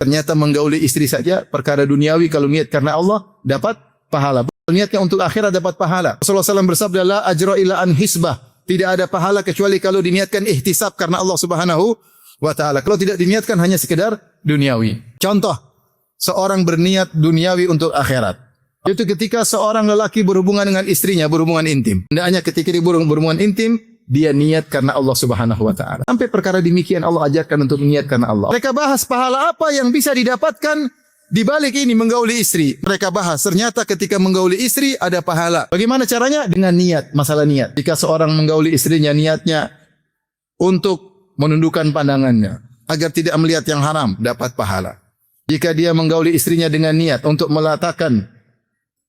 Ternyata menggauli istri saja perkara duniawi, kalau niat karena Allah dapat pahala. Niatnya untuk akhirat dapat pahala. Rasulullah SAW bersabda, la ajra illa an hisbah. Tidak ada pahala kecuali kalau diniatkan ihtisab karena Allah Subhanahu wa taala. Kalau tidak diniatkan hanya sekedar duniawi. Contoh, seorang berniat duniawi untuk akhirat. Itu ketika seorang lelaki berhubungan dengan istrinya, berhubungan intim. Hendaknya ketika dia berhubungan intim, dia niat karena Allah Subhanahu wa taala. Sampai perkara demikian Allah ajarkan untuk niat karena Allah. Mereka bahas pahala apa yang bisa didapatkan di balik ini menggauli istri. Mereka bahas ternyata ketika menggauli istri ada pahala. Bagaimana caranya? Dengan niat, masalah niat. Jika seorang menggauli istrinya niatnya untuk menundukkan pandangannya agar tidak melihat yang haram, dapat pahala. Jika dia menggauli istrinya dengan niat untuk meletakkan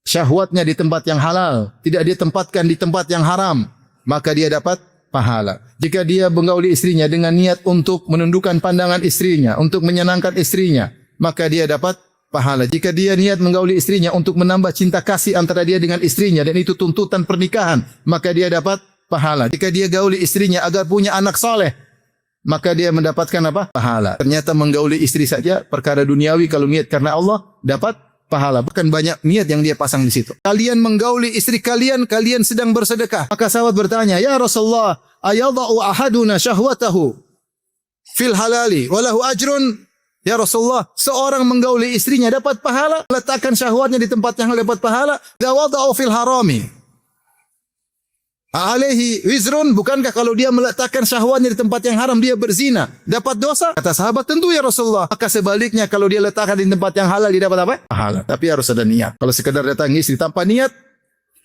syahwatnya di tempat yang halal, tidak dia tempatkan di tempat yang haram, maka dia dapat pahala. Jika dia menggauli istrinya dengan niat untuk menundukkan pandangan istrinya, untuk menyenangkan istrinya, maka dia dapat pahala. Jika dia niat menggauli istrinya untuk menambah cinta kasih antara dia dengan istrinya, dan itu tuntutan pernikahan, maka dia dapat pahala. Jika dia gauli istrinya agar punya anak soleh, maka dia mendapatkan apa? Pahala. Ternyata menggauli istri saja perkara duniawi, kalau niat karena Allah dapat pahala. Bukan banyak niat yang dia pasang di situ. Kalian menggauli istri kalian, kalian sedang bersedekah. Maka sahabat bertanya, ya Rasulullah, ayadha'u ahaduna syahwatahu fil halali walahu ajrun? Ya Rasulullah, seorang menggauli istrinya dapat pahala, letakkan syahwatnya di tempat yang dapat pahala. Gawadha'u fil harami alaihi wizrun, bukankah kalau dia meletakkan syahwatnya di tempat yang haram dia berzina, dapat dosa? Kata sahabat, tentu ya Rasulullah. Maka sebaliknya, kalau dia letakkan di tempat yang halal dia dapat apa? Pahala. Tapi harus ada niat. Kalau sekedar datang istri tanpa niat,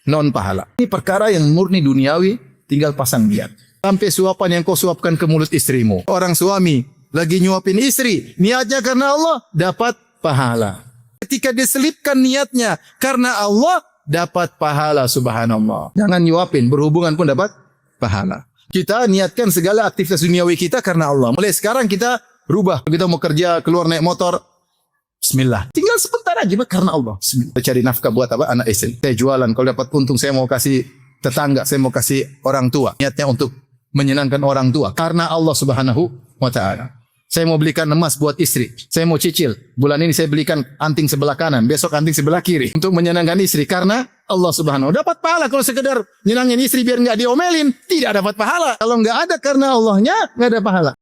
non pahala. Ini perkara yang murni duniawi, tinggal pasang niat. Sampai suapan yang kau suapkan ke mulut istrimu. Orang suami lagi nyuapin istri, niatnya karena Allah, dapat pahala. Ketika diselipkan niatnya karena Allah, dapat pahala, subhanallah. Jangan nyuapin, berhubungan pun dapat pahala. Kita niatkan segala aktivitas duniawi kita karena Allah. Mulai sekarang kita rubah. Kita mau kerja, keluar naik motor, bismillah. Tinggal sebentar aja karena Allah. Bismillah. Cari nafkah buat apa? Anak istri. Saya jualan, kalau dapat untung saya mau kasih tetangga, saya mau kasih orang tua. Niatnya untuk menyenangkan orang tua karena Allah Subhanahu wa taala. Saya mau belikan emas buat istri. Saya mau cicil. Bulan ini saya belikan anting sebelah kanan, besok anting sebelah kiri untuk menyenangkan istri karena Allah Subhanahu. Dapat pahala. Kalau sekedar nyenangin istri biar enggak diomelin, tidak dapat pahala. Kalau enggak ada karena Allahnya, enggak ada pahala.